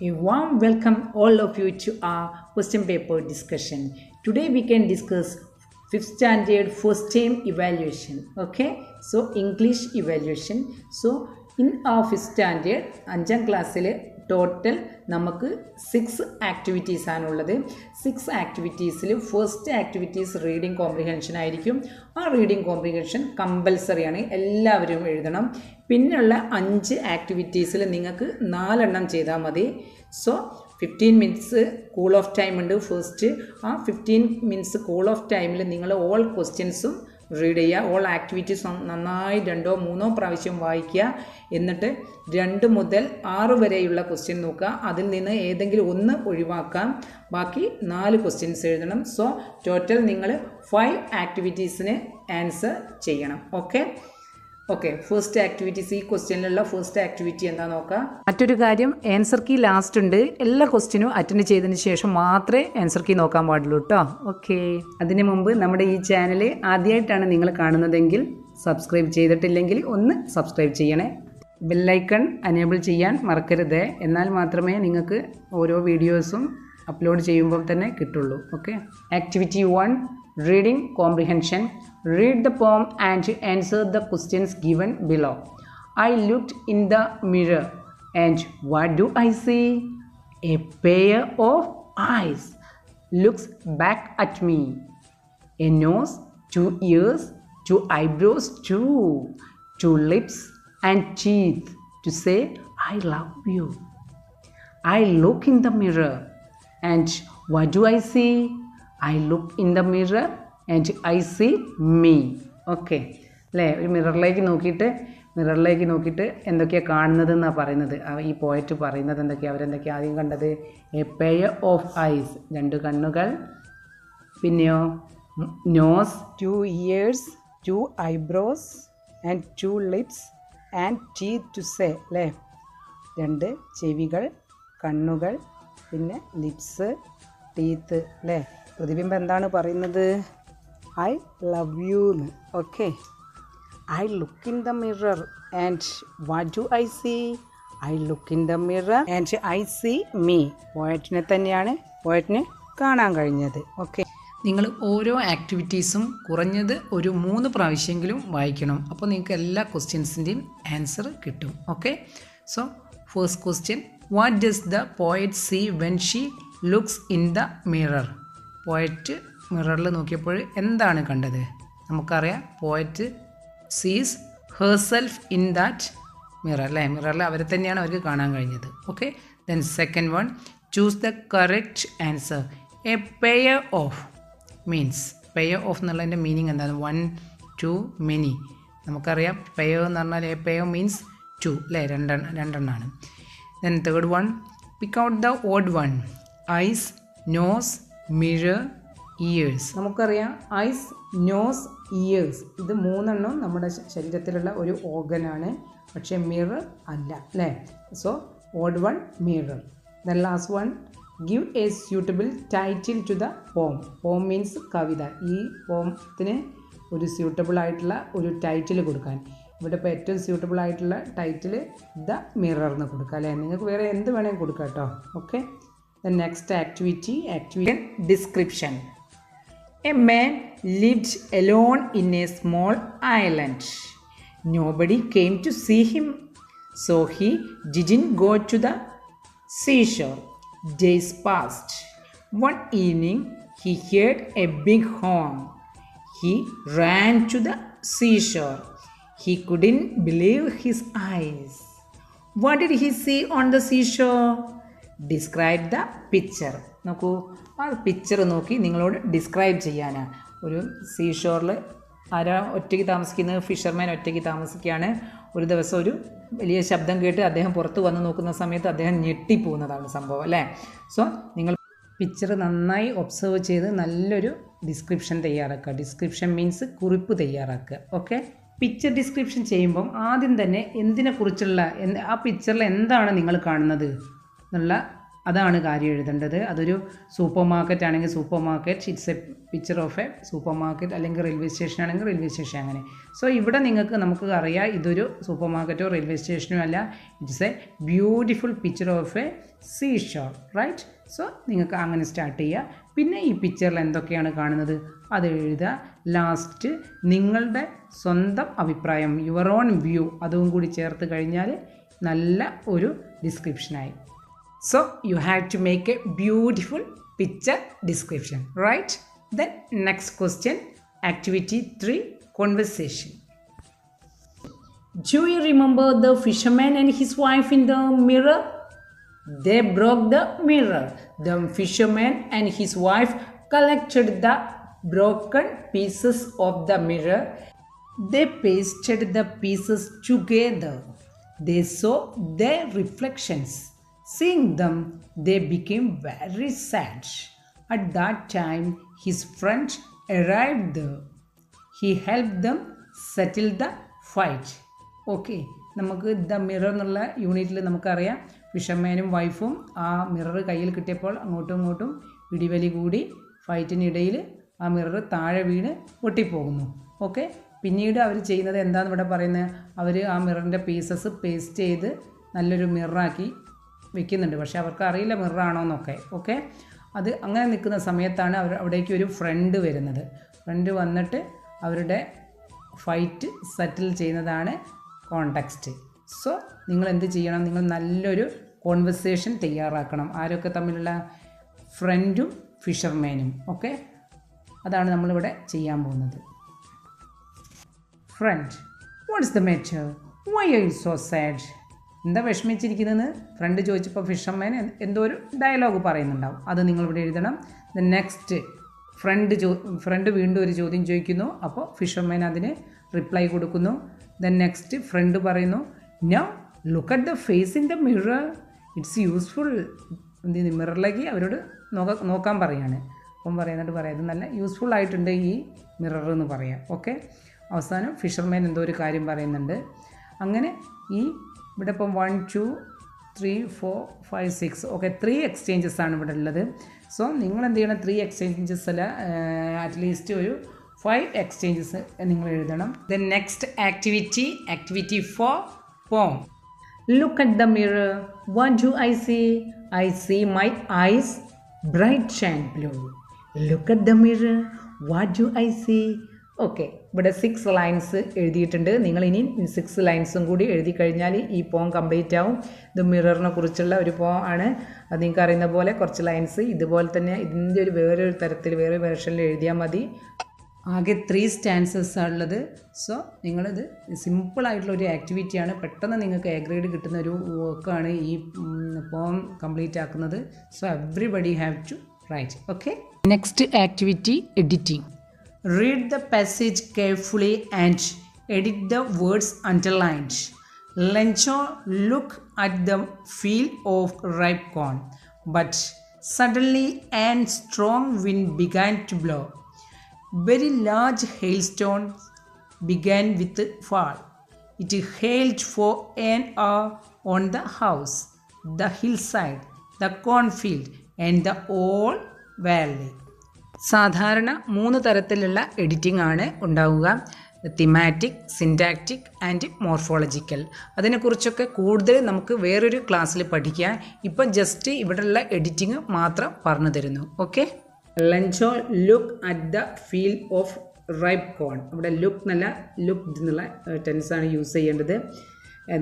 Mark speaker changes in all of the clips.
Speaker 1: A warm welcome all of you to our question paper discussion. Today we can discuss 5th standard first term evaluation. Okay, so English evaluation. So in our 5th standard 5th class total നമുക്ക് 6 activities ആണുള്ളത്. 6 ആക്ടിവിറ്റീസിൽ first activities reading comprehension ആയിരിക്കും. ആ reading comprehension കമ്പൽസറിയാണ്, എല്ലാവരും എഴുതണം. പിന്നെയുള്ള 5 ആക്ടിവിറ്റീസിൽ നിങ്ങൾക്ക് 4 എണ്ണം ചെയ്താൽ മതി. So 15 minutes cool off time ഉണ്ട് ഫസ്റ്റ്. ആ 15 മിനിറ്റ്സ് കൂൾ ഓഫ് ടൈമിൽ നിങ്ങൾ ഓൾ ക്വസ്റ്റ്യൻസും റീഡ് ചെയ്യുക. ഓൾ ആക്ടിവിറ്റീസ് നന്നായി 2-3 പ്രാവശ്യം വായിക്കുക. എന്നിട്ട് 2 മുതൽ 6 വരെയുള്ള ക്വസ്റ്റ്യൻ നോക്കുക. അതിൽ നിന്ന് ഏതെങ്കിലും ഒന്ന് ഒഴിവാക്കാം. ബാക്കി 4 ക്വസ്റ്റ്യൻസ് എഴുതണം. സോ ടോട്ടൽ നിങ്ങൾ 5 ആക്ടിവിറ്റീസിന് ആൻസർ ചെയ്യണം. ഓക്കെ ഫസ്റ്റ് ആക്ടിവിറ്റീസ്, ഈ ക്വസ്റ്റ്യനിലുള്ള ഫസ്റ്റ് ആക്ടിവിറ്റി എന്താ നോക്കാം. മറ്റൊരു കാര്യം, ആൻസർ കീ ലാസ്റ്റ് ഉണ്ട്. എല്ലാ ക്വസ്റ്റ്യനും അറ്റൻഡ് ചെയ്തതിന് ശേഷം മാത്രമേ ആൻസർ കീ നോക്കാൻ പാടുള്ളൂ കേട്ടോ. ഓക്കെ, അതിന് മുമ്പ് നമ്മുടെ ഈ ചാനൽ ആദ്യമായിട്ടാണ് നിങ്ങൾ കാണുന്നതെങ്കിൽ സബ്സ്ക്രൈബ് ചെയ്തിട്ടില്ലെങ്കിൽ ഒന്ന് സബ്സ്ക്രൈബ് ചെയ്യണേ. ബെല്ലൈക്കൺ അനേബിൾ ചെയ്യാൻ മറക്കരുത്. എന്നാൽ മാത്രമേ നിങ്ങൾക്ക് ഓരോ വീഡിയോസും അപ്ലോഡ് ചെയ്യുമ്പോൾ തന്നെ കിട്ടുള്ളൂ. Okay, activity 1 Reading Comprehension. Read the poem and answer the questions given below. I looked in the mirror and what do I see? A pair of eyes looks back at me. A nose, 2 ears, 2 eyebrows too, 2 lips and teeth to say I love you. I look in the mirror and what do I see? I look in the mirror and I see me. Okay അല്ലേ, ഒരു മിററിലേക്ക് നോക്കിയിട്ട് എന്തൊക്കെയാണ് കാണുന്നതെന്നാണ് പറയുന്നത്. ഈ poet പറയുന്നത് അവരെന്തൊക്കെയാണ് ആദ്യം കണ്ടത്? A pair of ice, 2 കണ്ണുകൾ. പിന്നെയോ nose, 2 ears, 2 eyebrows and 2 lips and teeth to say അല്ലേ, 2 ചെവികൾ, കണ്ണുകൾ, പിന്നെ ലിപ്സ്, ടീത്ത് അല്ലേ. പ്രതിബിംബം എന്താണ് പറയുന്നത്? ഐ ലവ് യു എന്ന്. Okay, I look in the mirror and what do I see? I look in the mirror and I see me. പോയറ്റിനെ കാണാൻ കഴിഞ്ഞത്. ഓക്കെ, നിങ്ങൾ ഓരോ ആക്ടിവിറ്റീസും കുറഞ്ഞത് ഒരു 3 പ്രാവശ്യമെങ്കിലും വായിക്കണം. അപ്പോൾ നിങ്ങൾക്ക് എല്ലാ ക്വസ്റ്റ്യൻസിൻ്റെയും ആൻസർ കിട്ടും. Okay, so first question, what does the poet see when she looks in the mirror? Poet മിററിൽ നോക്കിയപ്പോൾ എന്താണ് കണ്ടത്? നമുക്കറിയാം, പോയറ്റ് സീസ് ഹെർസെൽഫ് ഇൻ ദാറ്റ് മിറർ അല്ലേ. മിററിൽ അവരെ തന്നെയാണ് അവർക്ക് കാണാൻ കഴിഞ്ഞത്. Okay, then second one, choose the correct answer. A pair of means, pair of എന്നുള്ളതിൻ്റെ മീനിങ് എന്താണ്? 1, 2, മെനി. നമുക്കറിയാം പെയർ എന്ന് പറഞ്ഞാൽ എ പെയർ മീൻസ് 2 അല്ലേ, രണ്ടെണ്ണമാണ്. Then third one, pick out the odd one. Eyes, nose, mirror, ears. നമുക്കറിയാം eyes, nose, ears ഇത് 3 എണ്ണം നമ്മുടെ ശരീരത്തിലുള്ള ഒരു ഓർഗനാണ്. പക്ഷേ മിറർ അല്ല അല്ലേ. So odd one mirror. Then last one, give a suitable title to the poem. Poem means കവിത. ഈ പോമത്തിന് ഒരു സ്യൂട്ടബിൾ ആയിട്ടുള്ള ഒരു ടൈറ്റിൽ കൊടുക്കാൻ. ഇവിടെ ഇപ്പോൾ ഏറ്റവും സ്യൂട്ടബിൾ ആയിട്ടുള്ള ടൈറ്റിൽ ദ മിറർ എന്ന് കൊടുക്കുക അല്ലേ. നിങ്ങൾക്ക് വേറെ എന്ത് വേണമെങ്കിൽ കൊടുക്കാം കേട്ടോ. Okay, the next activity description. A man lived alone in a small island. Nobody came to see him, so he didn't go to the seashore. Days passed. One evening he heard a big horn. He ran to the seashore. He couldn't believe his eyes. What did he see on the seashore? Describe the picture. നോക്കൂ, ആ picture നോക്കി നിങ്ങളോട് describe ചെയ്യാനാണ്. ഒരു സീഷോറിൽ ഒറ്റയ്ക്ക് താമസിക്കുന്നത്, fisherman ഒറ്റയ്ക്ക് താമസിക്കുകയാണ്. ഒരു ദിവസം ഒരു വലിയ ശബ്ദം കേട്ട് അദ്ദേഹം പുറത്ത് വന്ന് നോക്കുന്ന സമയത്ത് അദ്ദേഹം ഞെട്ടിപ്പോകുന്നതാണ് സംഭവം അല്ലേ. സോ നിങ്ങൾ പിക്ചർ നന്നായി ഒബ്സർവ് ചെയ്ത് നല്ലൊരു ഡിസ്ക്രിപ്ഷൻ തയ്യാറാക്കുക. ഡിസ്ക്രിപ്ഷൻ മീൻസ് കുറിപ്പ് തയ്യാറാക്കുക. ഓക്കെ, പിക്ചർ ഡിസ്ക്രിപ്ഷൻ ചെയ്യുമ്പം ആദ്യം തന്നെ എന്തിനെക്കുറിച്ചുള്ള, ആ പിക്ചറിൽ എന്താണ് നിങ്ങൾ കാണുന്നത് എന്നുള്ള അതാണ് കാര്യം എഴുതേണ്ടത്. അതൊരു സൂപ്പർ മാർക്കറ്റ് ആണെങ്കിൽ supermarket, it's a picture of a supermarket, അല്ലെങ്കിൽ റെയിൽവേ സ്റ്റേഷൻ ആണെങ്കിൽ റെയിൽവേ സ്റ്റേഷൻ അങ്ങനെ. സോ ഇവിടെ നമുക്ക് അറിയാം ഇതൊരു സൂപ്പർ മാർക്കറ്റോ റെയിൽവേ സ്റ്റേഷനോ അല്ല, it's a beautiful picture of a seashore, right? So നിങ്ങൾക്ക് അങ്ങനെ സ്റ്റാർട്ട് ചെയ്യുക. പിന്നെ ഈ പിക്ചറിൽ എന്തൊക്കെയാണ് കാണുന്നത് അത് എഴുതുക. ലാസ്റ്റ് നിങ്ങളുടെ സ്വന്തം അഭിപ്രായം, യുവർ ഓൺ വ്യൂ, അതും കൂടി ചേർത്ത് കഴിഞ്ഞാൽ നല്ല ഒരു ഡിസ്ക്രിപ്ഷനായി. So you have to make a beautiful picture description, right? Then next question, activity 3, conversation. Do you remember the fisherman and his wife in the mirror? They broke the mirror. The fisherman and his wife collected the broken pieces of the mirror. They pasted the pieces together. They saw their reflections. Seeing them, they became very sad. At that time, his friend arrived there. He helped them settle the fight. Okay, നമുക്ക് the mirror എന്നുള്ള യൂണിറ്റിൽ നമുക്കറിയാം ഫിഷർമാനും വൈഫും ആ mirror കയ്യിൽ കിട്ടിയപ്പോൾ അങ്ങോട്ടും ഇങ്ങോട്ടും ഇടിവലി കൂടി ഫൈറ്റിനിടയിൽ ആ മിറർ താഴെ വീണ് പൊട്ടിപ്പോകുന്നു. ഓക്കെ, പിന്നീട് അവർ ചെയ്യുന്നത് എന്താണെന്ന് ഇവിടെ പറയുന്നത്, അവർ ആ മിററിൻ്റെ പീസസ് പേസ്റ്റ് ചെയ്ത് നല്ലൊരു മിററാക്കി വെക്കുന്നുണ്ട്. പക്ഷേ അവർക്ക് അറിയില്ല മിററാണോ എന്നൊക്കെ. ഓക്കെ, അത് അങ്ങനെ നിൽക്കുന്ന സമയത്താണ് അവിടേക്ക് ഒരു ഫ്രണ്ട് വരുന്നത്. ഫ്രണ്ട് വന്നിട്ട് അവരുടെ ഫൈറ്റ് സെറ്റിൽ ചെയ്യുന്നതാണ് കോണ്ടെക്സ്റ്റ്. സോ നിങ്ങൾ എന്ത് ചെയ്യണം, നിങ്ങൾ നല്ലൊരു കോൺവെർസേഷൻ തയ്യാറാക്കണം. ആരൊക്കെ തമ്മിലുള്ള, ഫ്രണ്ടും ഫിഷർമാനും. ഓക്കെ, അതാണ് നമ്മളിവിടെ ചെയ്യാൻ പോകുന്നത്. Friend, what's the matter, why are you so sad? എന്താ വിഷമിച്ചിരിക്കുന്നതെന്ന് ഫ്രണ്ട് ചോദിച്ചപ്പോൾ ഫിഷർമാൻ എന്തോ ഒരു ഡയലോഗ് പറയുന്നുണ്ടാവും, അത് നിങ്ങളിവിടെ എഴുതണം. ദെൻ നെക്സ്റ്റ് ഫ്രണ്ട് വീണ്ടും ഒരു ചോദ്യം ചോദിക്കുന്നു, അപ്പോൾ ഫിഷർമാൻ അതിന് റിപ്ലൈ കൊടുക്കുന്നു. ദെൻ നെക്സ്റ്റ് ഫ്രണ്ട് പറയുന്നു, now look at the face in the mirror, it's useful. എന്ത് ചെയ്യുന്നു, മിററിലേക്ക് അവരോട് നോക്കാൻ പറയുകയാണ്. അപ്പം പറയുന്നിട്ട് പറയാം ഇത് നല്ല യൂസ്ഫുൾ ആയിട്ടുണ്ട് ഈ മിറർ എന്ന് പറയാം. ഓക്കെ, അവസാനം ഫിഷർമാൻ എന്തോ ഒരു കാര്യം പറയുന്നുണ്ട്. അങ്ങനെ ഈ ഇവിടെ ഇപ്പം 1 2 3 4 5 6 ഓക്കെ 3 എക്സ്ചേഞ്ചസ് ആണ് ഇവിടെ ഉള്ളത്. സോ നിങ്ങൾ എന്ത് ചെയ്യണം, 3 എക്സ്ചേഞ്ചസ് അല്ല, അറ്റ്ലീസ്റ്റ് ഒരു 5 എക്സ്ചേഞ്ചസ് നിങ്ങൾ എഴുതണം. ദെൻ നെക്സ്റ്റ് ആക്ടിവിറ്റി 4, പോം. Look at the mirror. What do I see? I see my eyes bright and blue. Look at the mirror. What do I see? Okay, ഇവിടെ 6 lines എഴുതിയിട്ടുണ്ട്. നിങ്ങൾ ഇനി 6 ലൈൻസും കൂടി എഴുതി കഴിഞ്ഞാൽ ഈ പോം കംപ്ലീറ്റ് ആവും. ഇത് മിററിനെ കുറിച്ചുള്ള ഒരു പോം ആണ്. അത് നിങ്ങൾക്ക് അറിയുന്ന പോലെ കുറച്ച് ലൈൻസ് ഇതുപോലെ തന്നെ ഇതിൻ്റെ ഒരു വേറൊരു തരത്തിൽ വേറെ വേർഷനിൽ എഴുതിയാൽ മതി. ആകെ 3 സ്റ്റാൻസസ് ഉള്ളത്. സോ നിങ്ങളിത് സിമ്പിളായിട്ടുള്ളൊരു ആക്ടിവിറ്റിയാണ്, പെട്ടെന്ന് നിങ്ങൾക്ക് എ ഗ്രേഡ് കിട്ടുന്ന ഒരു വർക്കാണ് ഈ പോം കംപ്ലീറ്റ് ആക്കുന്നത്. So everybody have to write. Okay, next activity, editing. Read the passage carefully and edit the words underlined. Lencho looked at the field of ripe corn, but suddenly a strong wind began to blow. Very large hailstones began with fall. It hailed for an hour on the house, the hillside, the cornfield, and the whole valley. സാധാരണ 3 തരത്തിലുള്ള editing ആണ് ഉണ്ടാവുക, thematic, syntactic and morphological. അതിനെക്കുറിച്ചൊക്കെ കൂടുതൽ നമുക്ക് വേറൊരു ക്ലാസ്സിൽ പഠിക്കാം. ഇപ്പം ജസ്റ്റ് ഇവിടെയുള്ള എഡിറ്റിംഗ് മാത്രം പറഞ്ഞു തരുന്നു. Okay, Lencho look at the field of ripe corn. അവിടെ ലുക്ക് എന്നല്ല ലുക്ക് എന്നുള്ള ടെൻസാണ് യൂസ് ചെയ്യേണ്ടത്.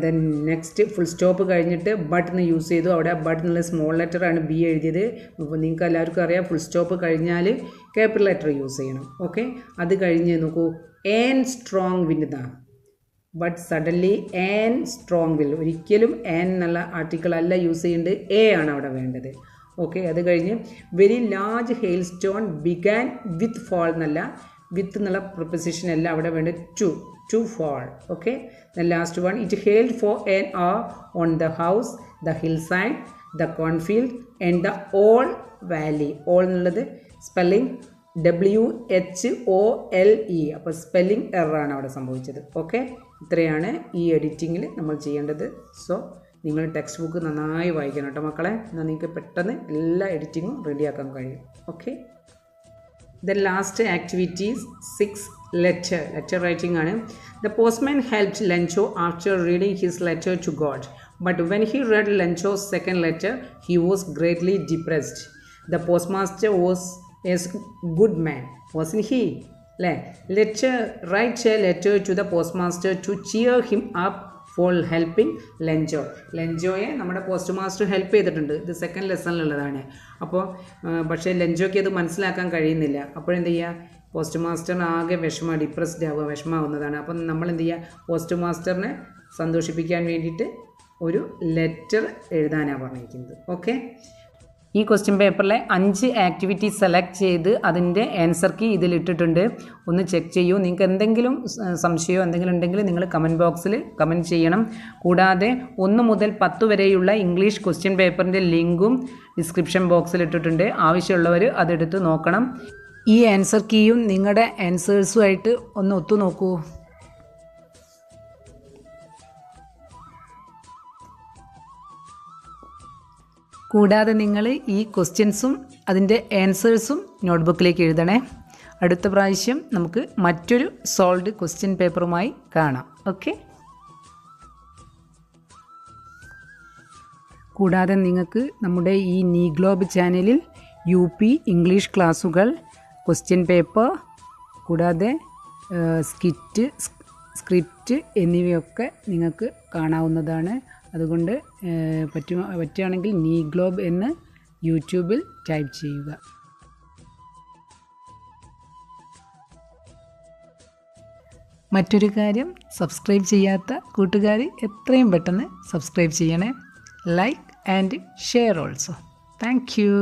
Speaker 1: ദെൻ നെക്സ്റ്റ് ഫുൾ സ്റ്റോപ്പ് കഴിഞ്ഞിട്ട് ബട്ട് എന്ന് യൂസ് ചെയ്തു. അവിടെ ബട്ട് എന്നുള്ള സ്മോൾ ലെറ്ററാണ് ബി എഴുതിയത്. അപ്പോൾ നിങ്ങൾക്ക് എല്ലാവർക്കും അറിയാം ഫുൾ സ്റ്റോപ്പ് കഴിഞ്ഞാൽ ക്യാപിറ്റൽ ലെറ്റർ യൂസ് ചെയ്യണം. ഓക്കെ, അത് കഴിഞ്ഞ് നോക്കൂ, ആൻ സ്ട്രോങ് വിൻഡ് എന്നാണ്. But suddenly an strong will, ഒരിക്കലും ആൻ എന്നുള്ള ആർട്ടിക്കിൾ അല്ല യൂസ് ചെയ്യേണ്ടത്, എ ആണ് അവിടെ വേണ്ടത്. ഓക്കെ, അത് കഴിഞ്ഞ് very large hailstone began with fall എന്നല്ല, വിത്ത് എന്നുള്ള പ്രൊപ്പോസിഷൻ അല്ല അവിടെ വേണ്ടത്, to fall. Okay, the last one, it hailed for an hour on the house, the hillside, the cornfield, and the whole valley. all എന്നുള്ളത് spelling WHOLE, അപ്പോൾ spelling എററാണ് അവിടെ സംഭവിച്ചത്. Okay, ഇത്രയാണ് ഈ എഡിറ്റിങ്ങിൽ നമ്മൾ ചെയ്യേണ്ടത്. സോ നിങ്ങൾ ടെക്സ്റ്റ് ബുക്ക് നന്നായി വായിക്കണം കേട്ടോ മക്കളെ. എന്നാൽ നിങ്ങൾക്ക് പെട്ടെന്ന് എല്ലാ എഡിറ്റിങ്ങും റെഡിയാക്കാൻ കഴിയും. Okay. The last activity is 6 letter writing ആണ്. The postman helped Lencho after reading his letter to God. But when he read Lencho's second letter, he was greatly depressed. The postmaster was a good man, wasn't he? Write a letter to the postmaster to cheer him up for helping Lencho. ലെഞ്ചോയെ നമ്മുടെ post master help ചെയ്തിട്ടുണ്ട്. ഇത് second ലെസണിലുള്ളതാണ്. അപ്പോൾ പക്ഷേ ലെഞ്ചോയ്ക്ക് അത് മനസ്സിലാക്കാൻ കഴിയുന്നില്ല. അപ്പോഴെന്ത് ചെയ്യുക, പോസ്റ്റ് മാസ്റ്ററിന് ആകെ ഡിപ്രസ്ഡ് ആവുക, വിഷമാവുന്നതാണ്. അപ്പം നമ്മൾ എന്ത് ചെയ്യുക, പോസ്റ്റ് മാസ്റ്ററിനെ സന്തോഷിപ്പിക്കാൻ വേണ്ടിയിട്ട് ഒരു ലെറ്റർ എഴുതാനാണ് പറഞ്ഞിരിക്കുന്നത്. ഓക്കെ. ഈ ക്വസ്റ്റ്യൻ പേപ്പറിലെ 5 ആക്ടിവിറ്റി സെലക്ട് ചെയ്ത് അതിൻ്റെ ആൻസർ കീ ഇതിലിട്ടിട്ടുണ്ട്. ഒന്ന് ചെക്ക് ചെയ്യൂ. നിങ്ങൾക്ക് എന്തെങ്കിലും സംശയമോ എന്തെങ്കിലും ഉണ്ടെങ്കിൽ നിങ്ങൾ കമൻറ്റ് ബോക്സിൽ കമൻറ്റ് ചെയ്യണം. കൂടാതെ 1 മുതൽ 10 വരെയുള്ള ഇംഗ്ലീഷ് ക്വസ്റ്റ്യൻ പേപ്പറിൻ്റെ ലിങ്കും ഡിസ്ക്രിപ്ഷൻ ബോക്സിൽ ഇട്ടിട്ടുണ്ട്. ആവശ്യമുള്ളവർ അതെടുത്ത് നോക്കണം. ഈ ആൻസർ കീയും നിങ്ങളുടെ ആൻസേഴ്സുമായിട്ട് ഒന്ന് ഒത്തു നോക്കൂ. കൂടാതെ നിങ്ങൾ ഈ ക്വസ്റ്റ്യൻസും അതിൻ്റെ ആൻസേഴ്സും നോട്ട്ബുക്കിലേക്ക് എഴുതണേ. അടുത്ത പ്രാവശ്യം നമുക്ക് മറ്റൊരു സോൾവ്ഡ് ക്വസ്റ്റ്യൻ പേപ്പറുമായി കാണാം. ഓക്കെ. കൂടാതെ നിങ്ങൾക്ക് നമ്മുടെ ഈ നീഗ്ലോബ് ചാനലിൽ UP ഇംഗ്ലീഷ് ക്ലാസ്സുകൾ, ക്വസ്റ്റ്യൻ പേപ്പർ, കൂടാതെ സ്ക്രിപ്റ്റ് എന്നിവയൊക്കെ നിങ്ങൾക്ക് കാണാവുന്നതാണ്. അതുകൊണ്ട് പറ്റുകയാണെങ്കിൽ നീഗ്ലോബ് എന്ന് യൂട്യൂബിൽ ടൈപ്പ് ചെയ്യുക. മറ്റൊരു കാര്യം, സബ്സ്ക്രൈബ് ചെയ്യാത്ത കൂട്ടുകാർ എത്രയും പെട്ടെന്ന് സബ്സ്ക്രൈബ് ചെയ്യണേ. Like and share also. Thank you.